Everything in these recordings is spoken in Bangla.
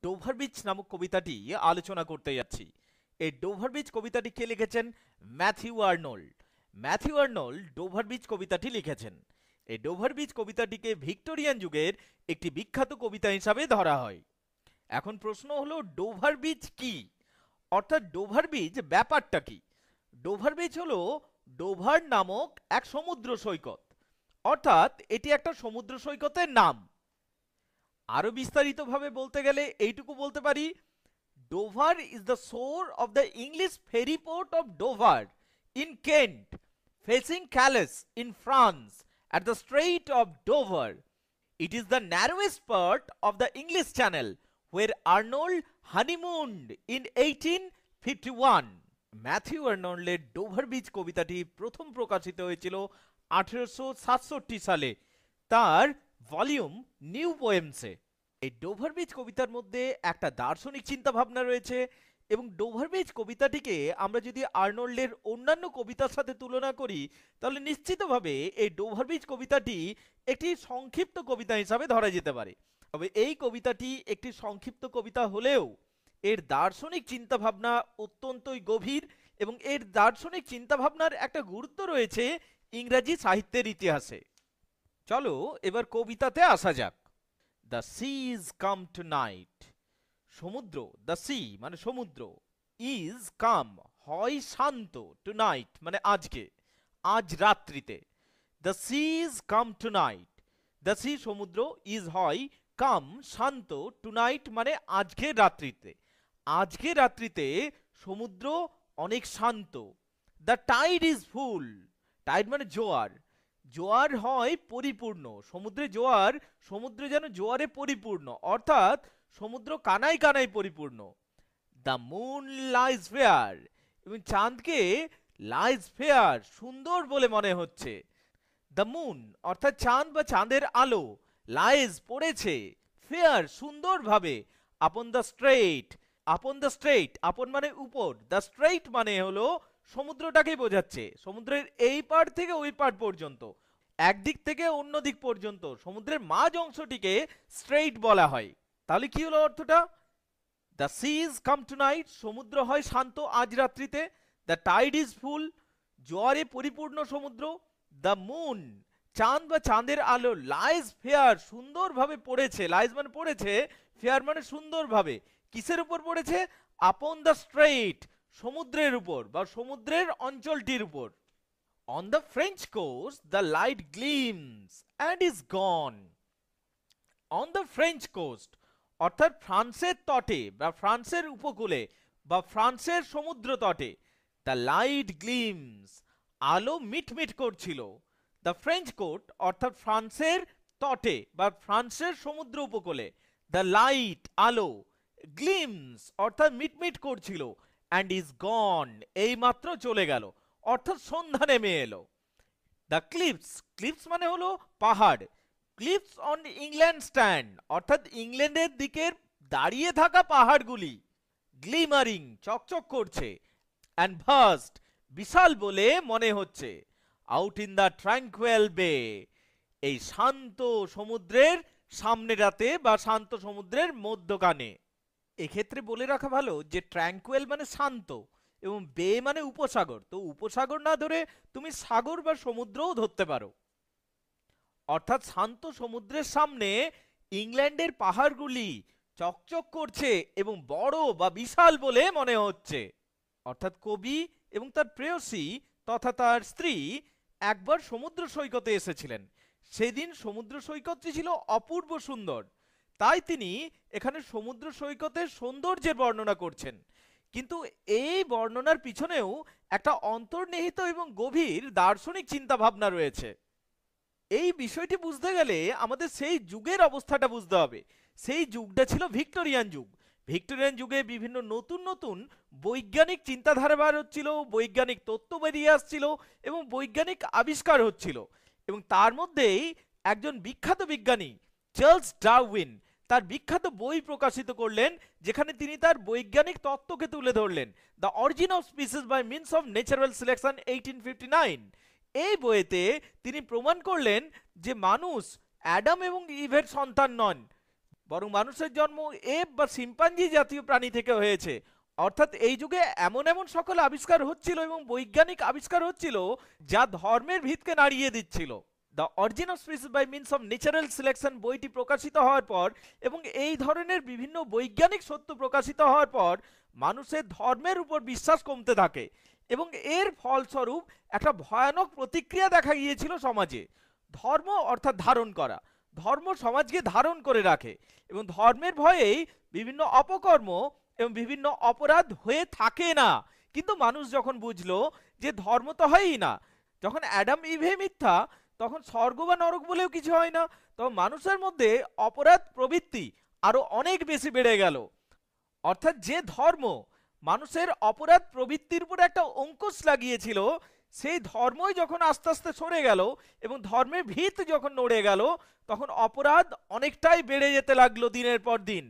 ডোভার বিচ নামক কবিতাটি আলোচনা করতে যাচ্ছি। এই ডোভার বিচ কবিতাটি কে লিখেছেন? Matthew Arnold. Matthew Arnold Dover Beach কবিতাটি লিখেছেন। এই ডোভার বিচ কবিতাটিকে ভিক্টোরিয়ান যুগের একটি বিখ্যাত কবিতা হিসাবে ধরা হয়। এখন প্রশ্ন হলো ডোভার বিচ কি, অর্থাৎ ডোভার বিচ ব্যাপারটা কি? ডোভার বিচ হলো ডোভার নামক এক সমুদ্র সৈকত, অর্থাৎ এটি একটা সমুদ্র সৈকতের নাম। আরো বিস্তারিতভাবে বলতে গেলে এইটুকু বলতে পারি, Dover is the shore of the English ferry port of Dover in Kent, facing Calais in France at the Strait of Dover. It is the narrowest part of the English Channel where Arnold honeymooned in 1851. Matthew আর্নল্ডের ডোভার বিচ কবিতাটি প্রথম প্রকাশিত হয়েছিল 1867 সালে তার ভলিউম নিউ পোয়েমসে। এই ডোভার বিচ কবিতার মধ্যে একটা দার্শনিক চিন্তা ভাবনা রয়েছে, এবং ডোভার বিচ কবিতাটিকে আমরা যদি আর্নল্ডের অন্যান্য কবিতার সাথে তুলনা করি তাহলে নিশ্চিতভাবে এই ডোভার বিচ কবিতাটি একটি সংক্ষিপ্ত কবিতা হিসাবে ধরা যেতে পারে। তবে এই কবিতাটি একটি সংক্ষিপ্ত কবিতা হলেও এর দার্শনিক চিন্তাভাবনা অত্যন্তই গভীর, এবং এর দার্শনিক চিন্তাভাবনার একটা গুরুত্ব রয়েছে ইংরাজি সাহিত্যের ইতিহাসে। চলো এবার কবিতাতে আসা যাক। The sea's calm tonight. সমুদ্র, দ্য সি মানে সমুদ্র, ইজ কাম হয় শান্ত, টু নাইট মানে আজকে, আজ রাত্রিতে। The sea's calm tonight, the sea সমুদ্র, ইজ হয়, কাম শান্ত, টু নাইট মানে আজকের রাত্রিতে। আজকে রাত্রিতে সমুদ্র অনেক শান্ত। The tide is full, tide মানে জোয়ার, জোয়ার হয় পরিপূর্ণ, সমুদ্রে জোয়ার, সমুদ্র যেন জোয়ারে পরিপূর্ণ, অর্থাৎ সমুদ্র কানায় কানায় পরিপূর্ণ। দ্য মুন লাইজ ফেয়ার, এবং চাঁদকে লাইজ ফেয়ার সুন্দর বলে মনে হচ্ছে। দ্য মুন অর্থাৎ চাঁদ বা চাঁদের আলো, লাইজ পড়েছে, ফেয়ার সুন্দরভাবে, upon the strait, upon the strait, upon মানে উপর, দ্য স্ট্রেইট মানে হলো সমুদ্রটাকেই বোঝাচ্ছে, সমুদ্রের এই পার থেকে ওই পার পর্যন্ত, একদিক থেকে অন্য দিক পর্যন্ত সমুদ্রের মাঝ অংশটিকে স্ট্রেইট বলা হয়। তাহলে কি হলো অর্থটা? The sea's calm tonight, সমুদ্র হয় শান্ত আজ রাত্রিতে। দ্য টাইড ইজ ফুল, জোয়ারে পরিপূর্ণ সমুদ্র। দ্য মুন চাঁদ বা চাঁদের আলো, লাইজ ফেয়ার সুন্দরভাবে পড়েছে, লাইজ মানে পড়েছে, ফেয়ার মানে সুন্দরভাবে, কিসের উপর পড়েছে? আপন দ্য স্ট্রেইট, সমুদ্রের উপর বা সমুদ্রের অঞ্চলটির উপর। On the French coast the light gleams and is gone. On the French coast অর্থাৎ ফ্রান্সের তটে বা ফ্রান্সের উপকূলে বা ফ্রান্সের সমুদ্র তটে, দ্য লাইট গ্লিমস আলো মিটমিট করছিল। দ্য ফ্রেঞ্চ কোস্ট অর্থাৎ ফ্রান্সের তটে বা ফ্রান্সের সমুদ্র উপকূলে, দ্য লাইট আলো, গ্লিমস অর্থাৎ মিটমিট করছিল, অ্যান্ড ইজ গন এই মাত্র চলে গেল, অর্থাৎ সন্ধ্যা নেমে এলো। দ্য ক্লিপস, ক্লিপস মানে হলো পাহাড়, ক্লিপস অন ইংল্যান্ড স্ট্যান্ড অর্থাৎ ইংল্যান্ডের দিকের দাঁড়িয়ে থাকা পাহাড়গুলি, গ্লিমারিং চকচক করছে, অ্যান্ড ভাস্ট বিশাল বলে মনে হচ্ছে, আউট ইন দ্য ট্র্যাঙ্কুয়েল বে এই শান্ত সমুদ্রের সামনে রাতে বা শান্ত সমুদ্রের মধ্যখানে। এক্ষেত্রে বলে রাখা ভালো যে ট্র্যাঙ্কুয়েল মানে শান্ত এবং বে মানে উপসাগর, তো উপসাগর না ধরে তুমি সাগর বা সমুদ্রও ধরতে পারো। অর্থাৎ শান্ত সমুদ্রের সামনে ইংল্যান্ডের পাহাড়গুলি চকচক করছে এবং বড় বা বিশাল বলে মনে হচ্ছে। অর্থাৎ কবি এবং তার প্রেয়সী তথা তার স্ত্রী একবার সমুদ্র সৈকতে এসেছিলেন। সেদিন সমুদ্র সৈকতটি ছিল অপূর্ব সুন্দর, তাই তিনি এখানে সমুদ্র সৈকতের সৌন্দর্যের বর্ণনা করছেন। কিন্তু এই বর্ণনার পিছনেও একটা অন্তর্নিহিত এবং গভীর দার্শনিক চিন্তা ভাবনা রয়েছে। এই বিষয়টি বুঝতে গেলে আমাদের সেই যুগের অবস্থাটা বুঝতে হবে। সেই যুগটা ছিল ভিক্টোরিয়ান যুগ। ভিক্টোরিয়ান যুগে বিভিন্ন নতুন নতুন বৈজ্ঞানিক চিন্তাধারা বার হচ্ছিল, বৈজ্ঞানিক তত্ত্ব বেরিয়ে আসছিল এবং বৈজ্ঞানিক আবিষ্কার হচ্ছিল, এবং তার মধ্যেই একজন বিখ্যাত বিজ্ঞানী চার্লস ডারউইন তার বিখ্যাত বই প্রকাশিত করলেন, যেখানে তিনি তার বৈজ্ঞানিক তত্ত্বকে তুলে ধরলেন, the origin of species by means of natural selection 1859। এই বইতে তিনি প্রমাণ করলেন যে মানুষ অ্যাডাম এবং ইভের সন্তান নন, বরং মানুষের জন্ম এপ বা শিম্পাঞ্জি জাতীয় প্রাণী থেকে হয়েছে। অর্থাৎ এই যুগে এমন এমন সকল আবিষ্কার হচ্ছিল এবং বৈজ্ঞানিক আবিষ্কার হচ্ছিল যা ধর্মের ভিতকে নাড়িয়ে দিচ্ছিল। The origin of species by means of natural selection বইটি প্রকাশিত হওয়ার পর এবং এই ধরনের বিভিন্ন বৈজ্ঞানিক সত্য প্রকাশিত হওয়ার পর মানুষের ধর্মের উপর বিশ্বাস কমতে থাকে এবং এর ফলস্বরূপ একটা ভয়ানক প্রতিক্রিয়া দেখা গিয়েছিল সমাজে। ধর্ম অর্থাৎ ধারণ করা, ধর্ম সমাজকে ধারণ করে রাখে এবং ধর্মের ভয়েই বিভিন্ন অপকর্ম এবং বিভিন্ন অপরাধ হয়ে থাকে না। কিন্তু মানুষ যখন বুঝলো যে ধর্ম তো হয়ই না, যখন অ্যাডাম ইভে মিথ্যা, তখন স্বর্গ বা নরক বলেও কিছু হয় না, তখন মানুষের মধ্যে অপরাধ প্রবৃত্তি আরো অনেক বেশি বেড়ে গেল। অর্থাৎ যে ধর্ম মানুষের অপরাধ প্রবৃত্তির উপর একটা অঙ্কুশ লাগিয়েছিল, সেই ধর্মই যখন আস্তে আস্তে সরে গেল এবং ধর্মের ভিত যখন নড়ে গেল, তখন অপরাধ অনেকটাই বেড়ে যেতে লাগলো দিনের পর দিন।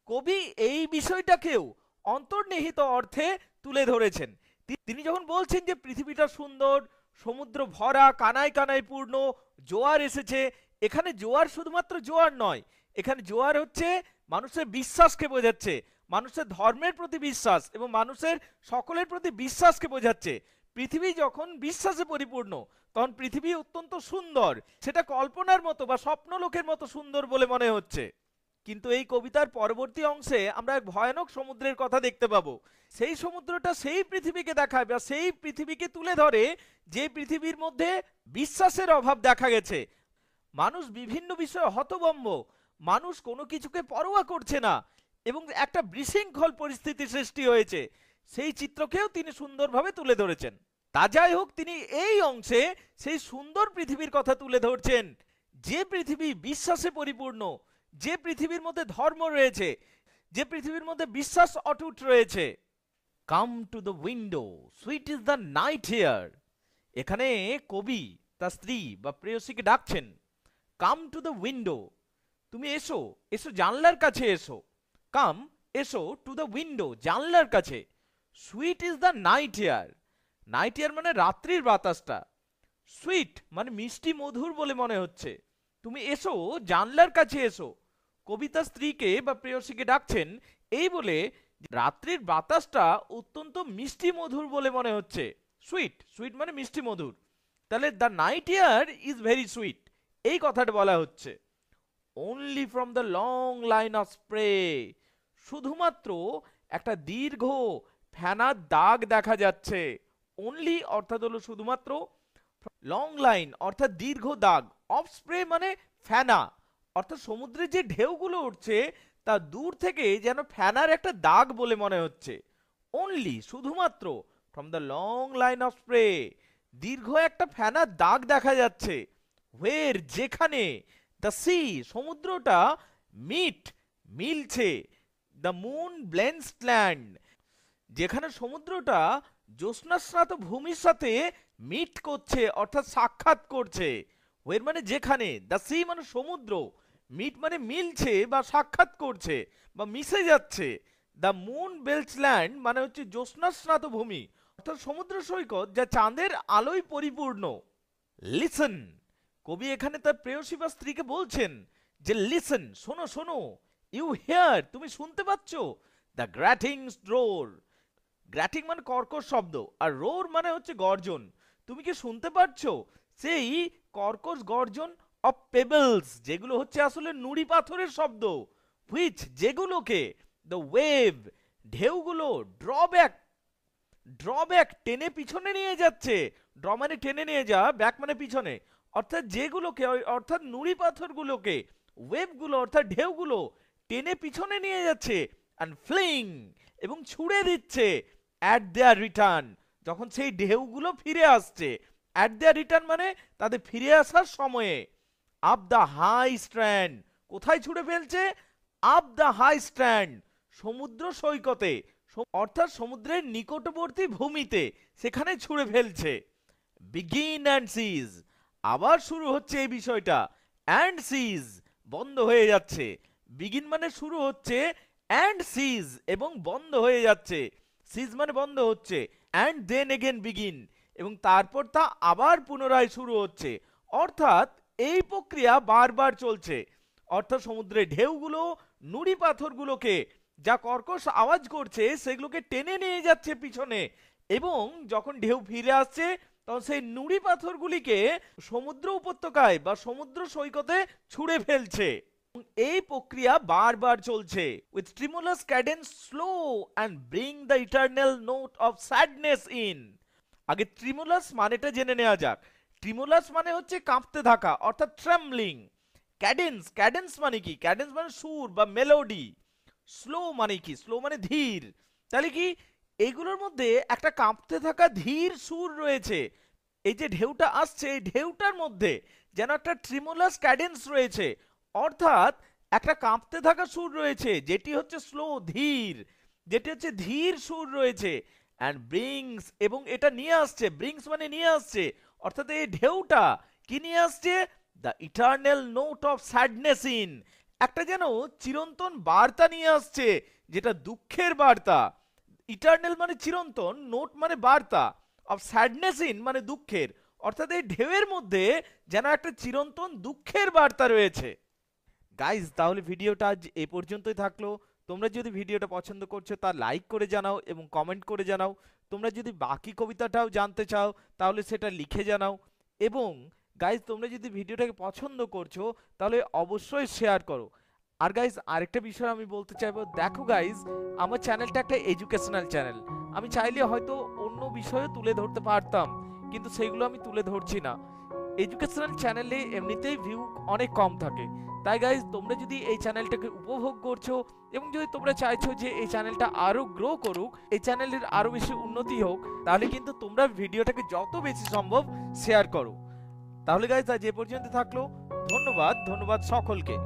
কবি এই বিষয়টাকেও অন্তর্নিহিত অর্থে তুলে ধরেছেন। তিনি যখন বলছেন যে পৃথিবীটা সুন্দর, সমুদ্র ভরা, কানায় কানায় পূর্ণ, জোয়ার এসেছে, এখানে জোয়ার শুধুমাত্র জোয়ার নয়, এখানে জোয়ার হচ্ছে মানুষের বিশ্বাসকে বোঝাচ্ছে, মানুষের ধর্মের প্রতি বিশ্বাস এবং মানুষের সকলের প্রতি বিশ্বাসকে বোঝাচ্ছে। পৃথিবী যখন বিশ্বাসে পরিপূর্ণ, তখন পৃথিবী অত্যন্ত সুন্দর, সেটা কল্পনার মতো বা স্বপ্নলোকের মতো সুন্দর বলে মনে হচ্ছে। কিন্তু এই কবিতার পরবর্তী অংশে আমরা এক ভয়ানক সমুদ্রের কথা দেখতে পাবো। সেই সমুদ্রটা সেই পৃথিবীকে দেখায় বা সেই পৃথিবীকে তুলে ধরে যে পৃথিবীর মধ্যে বিশ্বাসের অভাব দেখা গেছে। মানুষ বিভিন্ন বিষয়ে হতভম্ব, মানুষ কোনো কিছুকে পরোয়া করছে না এবং একটা বিশৃঙ্খল পরিস্থিতি সৃষ্টি হয়েছে, সেই চিত্রকেও তিনি সুন্দরভাবে তুলে ধরেছেন। তা যাই হোক, তিনি এই অংশে সেই সুন্দর পৃথিবীর কথা তুলে ধরছেন, যে পৃথিবী বিশ্বাসে পরিপূর্ণ, যে পৃথিবীর মধ্যে ধর্ম রয়েছে, যে পৃথিবীর মধ্যে বিশ্বাস অটুট রয়েছে। Come to the window, sweet is the night air. এখানে কবি তার স্ত্রী বা প্রেয়সীকে ডাকছেন, কাম টু দ্য উইন্ডো, তুমি এসো, এসো জানলার কাছে এসো। কাম, এসো, টু দ্য উইন্ডো, জানলার কাছে। Sweet is the night here, night here মানে রাত্রির বাতাসটা, সুইট মানে মিষ্টি মধুর বলে মনে হচ্ছে, তুমি এসো জানলার কাছে এসো। কবিতা স্ত্রীকে বা প্রেয়সীকে ডাকছেন এই বলে রাত্রির বাতাসটা অত্যন্ত মিষ্টি মধুর বলে মনে হচ্ছে। সুইট, সুইট মানে মিষ্টি মধুর, তাহলে the night air is very sweet, এই কথাটা বলা হচ্ছে। Only from the long line of spray, শুধুমাত্র একটা দীর্ঘ ফেনার দাগ দেখা যাচ্ছে। অনলি অর্থাৎ হলো শুধুমাত্র, লং লাইন অর্থাৎ দীর্ঘ দাগ, অফ স্প্রে মানে ফেনা, অর্থাৎ সমুদ্রের যে ঢেউগুলো উঠছে তা দূর থেকে যেন ফেনার একটা দাগ বলে মনে হচ্ছে। অনলি শুধুমাত্র, from the long line of spray, দীর্ঘ একটা ফেনার দাগ দেখা যাচ্ছে। হোয়ের যেখানে, দ্য সি সমুদ্রটা, মিট মিলছে, দ্য মুন ব্লেন্ডস ল্যান্ড, যেখানে সমুদ্রটা জ্যোৎস্নাস্নাত ভূমির সাথে মিট করছে অর্থাৎ সাক্ষাৎ করছে। ওয়ের মানে যেখানে, দ্য সি মানে সমুদ্র, মিট মানে মিলছে বা সাক্ষাৎ করছে বা মিশে যাচ্ছে। দ্য মুন বেলস ল্যান্ড মানে হচ্ছে জ্যোৎস্নাস্নাত ভূমি অর্থাৎ সমুদ্র সৈকত যা চাঁদের আলোয় পরিপূর্ণ। লিসন, কবি এখানে তার প্রেয়সী বা স্ত্রীকে বলছেন যে লিসন, শোনো শোনো, ইউ হিয়ার তুমি শুনতে পাচ্ছ, দ্য গ্র্যাটিংস রোর, গ্র্যাটিং মানে কর্কশ শব্দ আর রোর মানে হচ্ছে গর্জন, তুমি কি শুনতে পাচ্ছো সেই কর্কশ গর্জন অফ পেবলস, যেগুলো হচ্ছে আসলে নুড়ি পাথরের শব্দ, হুইচ যেগুলোকে, দ্য ওয়েভ ঢেউগুলো, ড্রব্যাক, ড্রব্যাক টেনে পিছনে নিয়ে যাচ্ছে, ড্র মানে টেনে নিয়ে যাওয়া, ব্যাক মানে পিছনে, অর্থাৎ যেগুলোকে অর্থাৎ নুড়ি পাথরগুলোকে, ওয়েভগুলো অর্থাৎ ঢেউগুলো টেনে পিছনে নিয়ে যাচ্ছে, অ্যান্ড ফ্লিং এবং ছুড়ে দিচ্ছে, অ্যাট দেয়ার রিটার্ন যখন সেই ঢেউগুলো ফিরে আসছে, অ্যাট দেয়ার রিটার্ন মানে তাদের ফিরে আসার সময়ে, আপ দ্য হাই স্ট্র্যান্ড কোথায় ছুড়ে ফেলছে, আপ দ্য হাই স্ট্র্যান্ড সমুদ্র সৈকতে, অর্থাৎ সমুদ্রের নিকটবর্তী ভূমিতে সেখানে ছুড়ে ফেলছে। বিগিন অ্যান্ড সিজ, আবার শুরু হচ্ছে এই বিষয়টা, অ্যান্ড সিজ বন্ধ হয়ে যাচ্ছে, বিগিন মানে শুরু হচ্ছে, অ্যান্ড সিজ এবং বন্ধ হয়ে যাচ্ছে, সিজ মানে বন্ধ হচ্ছে, অ্যান্ড দেন এগেন বিগিন এবং তারপর তা আবার পুনরায় শুরু হচ্ছে, অর্থাৎ এই প্রক্রিয়া বারবার চলছে। অর্থাৎ সমুদ্রের ঢেউগুলো নুড়ি পাথরগুলোকে যা কর্কশ আওয়াজ করছে সেগুলোকে টেনে নিয়ে যাচ্ছে পিছনে, এবং যখন ঢেউ ফিরে আসছে তখন সেই নুড়ি পাথরগুলিকে সমুদ্র উপত্যকায় বা সমুদ্র সৈকতে ছুঁড়ে ফেলছে। এই প্রক্রিয়া বারবার চলছে। With tremulous cadence slow and bring the eternal note of sadness in. আগে ট্রিমুলাস মানেটা জেনে নেওয়া যাক। ট্রিমুলাস মানে হচ্ছে কাঁপতে থাকা, অর্থাৎ ট্রেমলিং। ক্যাডেন্স, ক্যাডেন্স মানে কি? ক্যাডেন্স মানে সুর বা মেলোডি। স্লো মানে কি? স্লো মানে ধীর। তাহলে কি এগুলোর মধ্যে একটা কাঁপতে থাকা ধীর সুর রয়েছে। এই যে ঢেউটা আসছে এই ঢেউটার মধ্যে যেন একটা ট্রিমুলাস ক্যাডেন্স রয়েছে, অর্থাৎ একটা কাঁপতে থাকা সুর রয়েছে যেটি হচ্ছে স্লো, ধীর, যেটি হচ্ছে ধীর সুর রয়েছে। অ্যান্ড ব্রিংস, এবং এটা নিয়ে আসছে, ব্রিংস মানে নিয়ে আসছে, অর্থাৎ এই ঢেউটা কি নিয়ে আসছে? The eternal note of sadness in, একটা যেন চিরন্তন বার্তা নিয়ে আসছে, যেটা দুঃখের বার্তা। ইটারনাল মানে চিরন্তন, নোট মানে বার্তা, অফ স্যাডনেস ইন মানে দুঃখের, অর্থাৎ এই ঢেউয়ের মধ্যে যেন একটা চিরন্তন দুঃখের বার্তা রয়েছে। গাইজ, তাহলে ভিডিওটা আজ এ পর্যন্তই থাকলো। তোমরা যদি ভিডিওটা পছন্দ করছো তা লাইক করে জানাও এবং কমেন্ট করে জানাও। তোমরা যদি বাকি কবিতাটাও জানতে চাও তাহলে সেটা লিখে জানাও। এবং গাইজ, তোমরা যদি ভিডিওটাকে পছন্দ করছো তাহলে অবশ্যই শেয়ার করো। আর গাইজ, আরেকটা বিষয় আমি বলতে চাইবো, দেখো গাইজ, আমার চ্যানেলটা একটা এডুকেশনাল চ্যানেল। আমি চাইলে হয়তো অন্য বিষয়ও তুলে ধরতে পারতাম, কিন্তু সেগুলো আমি তুলে ধরছি না। এডুকেশনাল চ্যানেলে এমনিতেই ভিউ অনেক কম থাকে। তাই গাইজ, তোমরা যদি এই চ্যানেলটাকে উপভোগ করছো এবং যদি তোমরা চাইছো যে এই চ্যানেলটা আরো গ্রো করুক, এই চ্যানেলের আরো বেশি উন্নতি হোক, তাহলে কিন্তু তোমরা ভিডিওটাকে যত বেশি সম্ভব শেয়ার করো। তাহলে গাইজ, আজ এ পর্যন্ত থাকলো। ধন্যবাদ, ধন্যবাদ সকলকে।